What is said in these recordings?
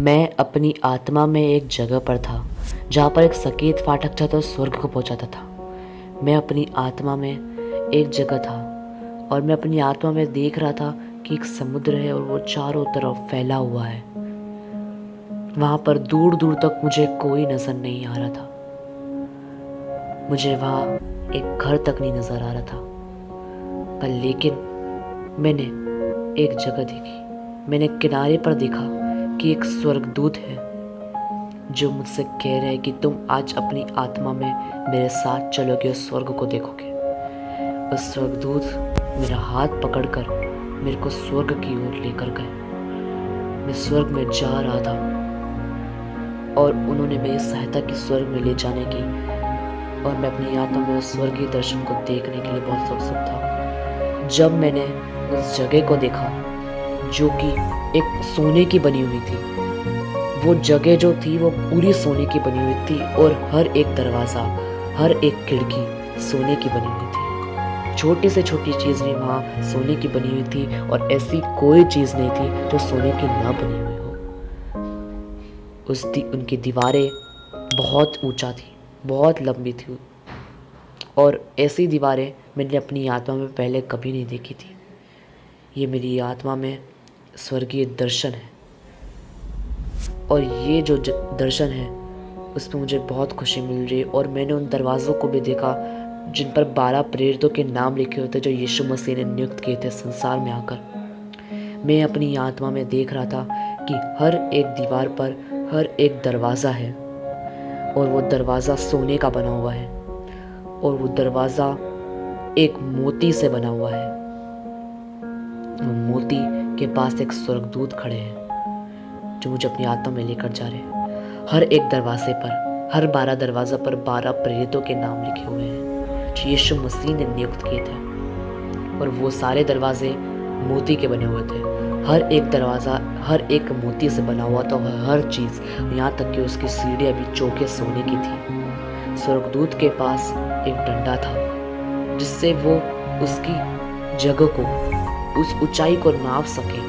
मैं अपनी आत्मा में एक जगह पर था जहाँ पर एक सकेत फाटक था तो स्वर्ग को पहुँचाता था। मैं अपनी आत्मा में एक जगह था और मैं अपनी आत्मा में देख रहा था कि एक समुद्र है और वो चारों तरफ फैला हुआ है। वहाँ पर दूर दूर तक मुझे कोई नज़र नहीं आ रहा था। मुझे वहाँ एक घर तक नहीं नज़र आ रहा था। पर लेकिन मैंने एक जगह देखी। मैंने किनारे पर देखा कि एक स्वर्गदूत है जो मुझसे कह रहा है कि तुम आज अपनी आत्मा में मेरे साथ चलोगे और स्वर्ग को देखोगे। उस स्वर्गदूत मेरा हाथ पकड़कर मेरे को स्वर्ग की ओर लेकर गए। मैं स्वर्ग में जा रहा था और उन्होंने मेरी सहायता की स्वर्ग में ले जाने की, और मैं अपनी आत्मा में उस स्वर्गीय दर्शन को देखने के लिए बहुत उत्सुक था। जब मैंने उस जगह को देखा जो कि एक सोने की बनी हुई थी, वो जगह जो थी वो पूरी सोने की बनी हुई थी और हर एक दरवाज़ा, हर एक खिड़की सोने की बनी हुई थी। छोटी से छोटी चीज़ भी वहाँ सोने की बनी हुई थी और ऐसी कोई चीज़ नहीं थी जो सोने की ना बनी हुई हो। उनकी दीवारें बहुत ऊंचा थी, बहुत लंबी थी, और ऐसी दीवारें मैंने अपनी आत्मा में पहले कभी नहीं देखी थी। ये मेरी आत्मा में स्वर्गीय दर्शन है, और ये जो दर्शन है उसमें मुझे बहुत खुशी मिल रही है। और मैंने उन दरवाज़ों को भी देखा जिन पर 12 प्रेरितों के नाम लिखे हुए थे जो यीशु मसीह ने नियुक्त किए थे संसार में आकर। मैं अपनी आत्मा में देख रहा था कि हर एक दीवार पर हर एक दरवाज़ा है, और वो दरवाज़ा सोने का बना हुआ है, और वो दरवाज़ा एक मोती से बना हुआ है। वो मोती के पास एक स्वर्गदूत खड़े हैं जो मुझे अपनी आत्मा में लेकर जा रहे हैं। हर एक दरवाजे पर, हर 12 दरवाज़ा पर 12 प्रेरितों के नाम लिखे हुए हैं जो यीशु मसीह ने नियुक्त किए थे, और वो सारे दरवाजे मोती के बने हुए थे। हर एक दरवाज़ा हर एक मोती से बना हुआ था, हर चीज़, यहाँ तक कि उसकी सीढ़ियाँ भी चौके सोने की थी। स्वर्गदूत के पास एक डंडा था जिससे वो उसकी जगह को, उस ऊंचाई को नाप सके,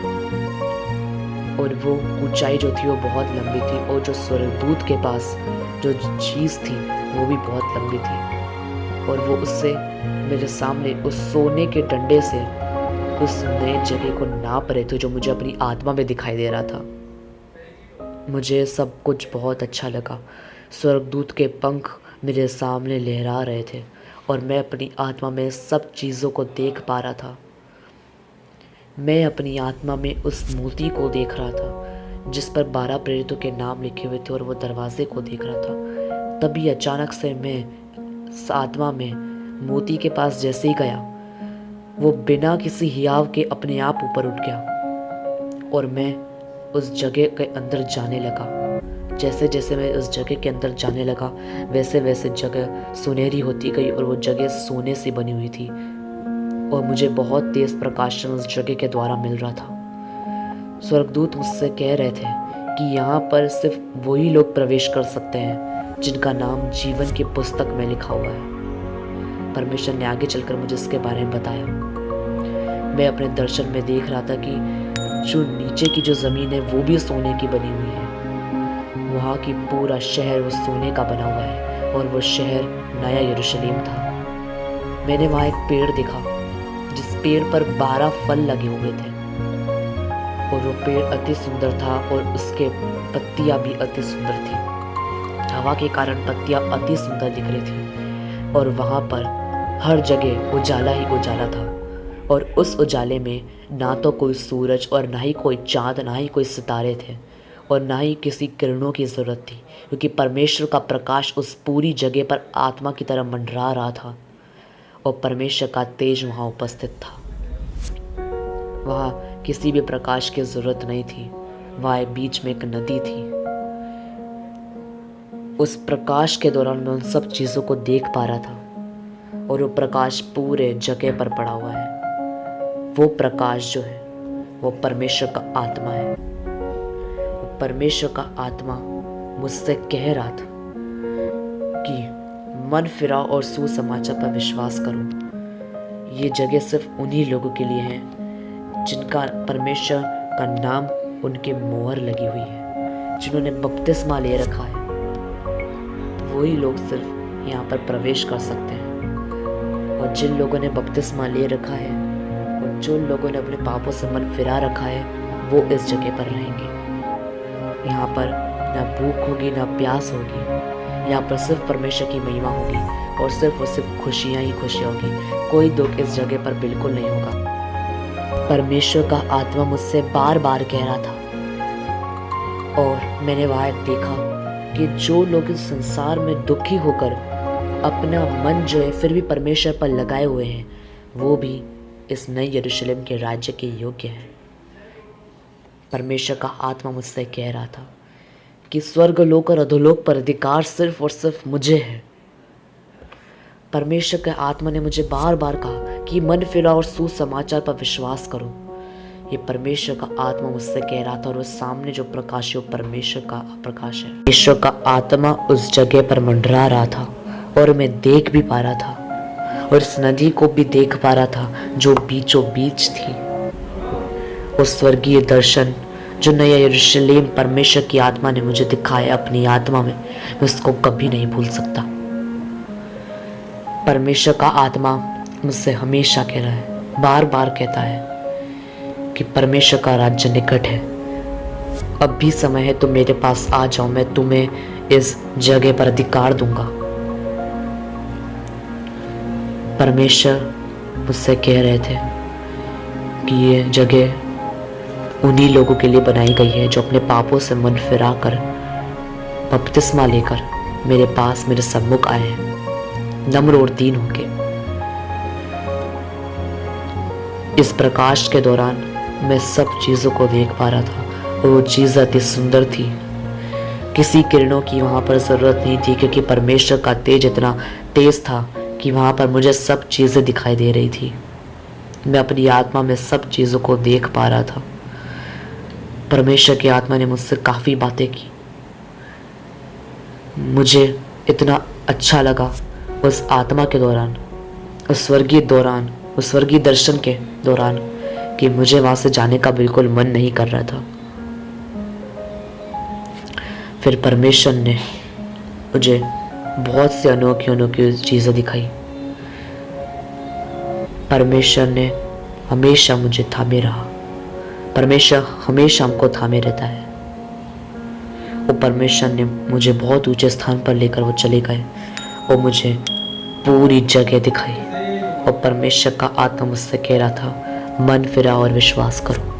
और वो ऊंचाई जो थी वो बहुत लंबी थी, और जो स्वर्गदूत के पास जो चीज़ थी वो भी बहुत लंबी थी, और वो उससे मेरे सामने उस सोने के डंडे से उस नए जगह को नाप रहे थे जो मुझे अपनी आत्मा में दिखाई दे रहा था। मुझे सब कुछ बहुत अच्छा लगा। स्वर्गदूत के पंख मेरे सामने लहरा रहे थे और मैं अपनी आत्मा में सब चीज़ों को देख पा रहा था। मैं अपनी आत्मा में उस मोती को देख रहा था जिस पर 12 प्रेरितों के नाम लिखे हुए थे, और वो दरवाजे को देख रहा था। तभी अचानक से मैं इस आत्मा में मोती के पास जैसे ही गया, वो बिना किसी हियाव के अपने आप ऊपर उठ गया, और मैं उस जगह के अंदर जाने लगा। जैसे जैसे मैं उस जगह के अंदर जाने लगा वैसे वैसे जगह सुनहरी होती गई, और वो जगह सोने से बनी हुई थी, और मुझे बहुत तेज प्रकाशन उस जगह के द्वारा मिल रहा था। स्वर्गदूत मुझसे कह रहे थे कि यहाँ पर सिर्फ वही लोग प्रवेश कर सकते हैं जिनका नाम जीवन की पुस्तक में लिखा हुआ है। परमेश्वर ने आगे चलकर मुझे इसके बारे में बताया। मैं अपने दर्शन में देख रहा था कि जो नीचे की जो ज़मीन है वो भी सोने की बनी हुई है। वहाँ की पूरा शहर वो सोने का बना हुआ है, और वो शहर नया यरूशलेम था। मैंने वहाँ एक पेड़ देखा जिस पेड़ पर 12 फल लगे हुए थे, और वो पेड़ अति सुंदर था और उसके पत्तियाँ भी अति सुंदर थी। हवा के कारण पत्तियाँ अति सुंदर दिख रही थी, और वहाँ पर हर जगह उजाला ही उजाला था, और उस उजाले में ना तो कोई सूरज और ना ही कोई चाँद, ना ही कोई सितारे थे, और ना ही किसी किरणों की ज़रूरत थी, क्योंकि परमेश्वर का प्रकाश उस पूरी जगह पर आत्मा की तरह मंडरा रहा था, और परमेश्वर का तेज वहाँ उपस्थित था। वहाँ किसी भी प्रकाश की ज़रूरत नहीं थी। वहाँ बीच में एक नदी थी। उस प्रकाश के दौरान मैं उन सब चीज़ों को देख पा रहा था, और वो प्रकाश पूरे जगह पर पड़ा हुआ है। वो प्रकाश जो है वो परमेश्वर का आत्मा है। वो परमेश्वर का आत्मा मुझसे कह रहा था कि मन फिराओ और सुसमाचार पर विश्वास करो। ये जगह सिर्फ उन्हीं लोगों के लिए है जिनका परमेश्वर का नाम उनके मोहर लगी हुई है, जिन्होंने बपतिस्मा ले रखा है, वही लोग सिर्फ यहाँ पर प्रवेश कर सकते हैं। और जिन लोगों ने बपतिस्मा ले रखा है और जिन लोगों ने अपने पापों से मन फिरा रखा है, वो इस जगह पर रहेंगे। यहाँ पर ना भूख होगी ना प्यास होगी। यहाँ पर सिर्फ परमेश्वर की महिमा होगी और सिर्फ और सिर्फ खुशियाँ ही खुशियाँ होगी। कोई दुख इस जगह पर बिल्कुल नहीं होगा। परमेश्वर का आत्मा मुझसे बार बार कह रहा था, और मैंने वहाँ देखा कि जो लोग इस संसार में दुखी होकर अपना मन जो है फिर भी परमेश्वर पर लगाए हुए हैं, वो भी इस नए यरूशलेम के राज्य के योग्य हैं। परमेश्वर का आत्मा मुझसे कह रहा था कि स्वर्ग लोक और अधोलोक पर अधिकार सिर्फ और सिर्फ मुझे है। परमेश्वर के आत्मा ने मुझे बार बार कहा कि मन फिराओ और सुसमाचार पर विश्वास करो। ये परमेश्वर का आत्मा मुझसे कह रहा था, और उस सामने जो प्रकाश है वो परमेश्वर का प्रकाश है। परमेश्वर का आत्मा उस जगह पर मंडरा रहा था और मैं देख भी पा रहा था, और इस नदी को भी देख पा रहा था जो बीचों बीच थी। उस स्वर्गीय दर्शन जो नया यरूशलेम परमेश्वर की आत्मा ने मुझे दिखाया अपनी आत्मा में, मैं उसको कभी नहीं भूल सकता। परमेश्वर का आत्मा मुझसे हमेशा कह रहा है, बार बार कहता है कि परमेश्वर का राज्य निकट है। अब भी समय है, तुम मेरे पास आ जाओ, मैं तुम्हें इस जगह पर अधिकार दूंगा। परमेश्वर मुझसे कह रहे थे कि ये जगह उन्हीं लोगों के लिए बनाई गई है जो अपने पापों से मन फिरा कर बपतिस्मा लेकर मेरे पास मेरे सम्मुख आए हैं, नम्र और दीन होके। इस प्रकाश के दौरान मैं सब चीज़ों को देख पा रहा था, और वो चीज़ अति सुंदर थी। किसी किरणों की वहाँ पर ज़रूरत नहीं थी, क्योंकि परमेश्वर का तेज इतना तेज था कि वहाँ पर मुझे सब चीज़ें दिखाई दे रही थी। मैं अपनी आत्मा में सब चीज़ों को देख पा रहा था। परमेश्वर की आत्मा ने मुझसे काफ़ी बातें की। मुझे इतना अच्छा लगा उस आत्मा के दौरान, उस स्वर्गीय दर्शन के दौरान, कि मुझे वहाँ से जाने का बिल्कुल मन नहीं कर रहा था। फिर परमेश्वर ने मुझे बहुत से अनोखी चीज़ें दिखाई। परमेश्वर ने हमेशा मुझे थामे रहा। परमेश्वर हमेशा हमको थामे रहता है। वो परमेश्वर ने मुझे बहुत ऊंचे स्थान पर लेकर वो चले गए और मुझे पूरी जगह दिखाई। और परमेश्वर का आत्मा मुझसे कह रहा था, मन फिरा और विश्वास करो।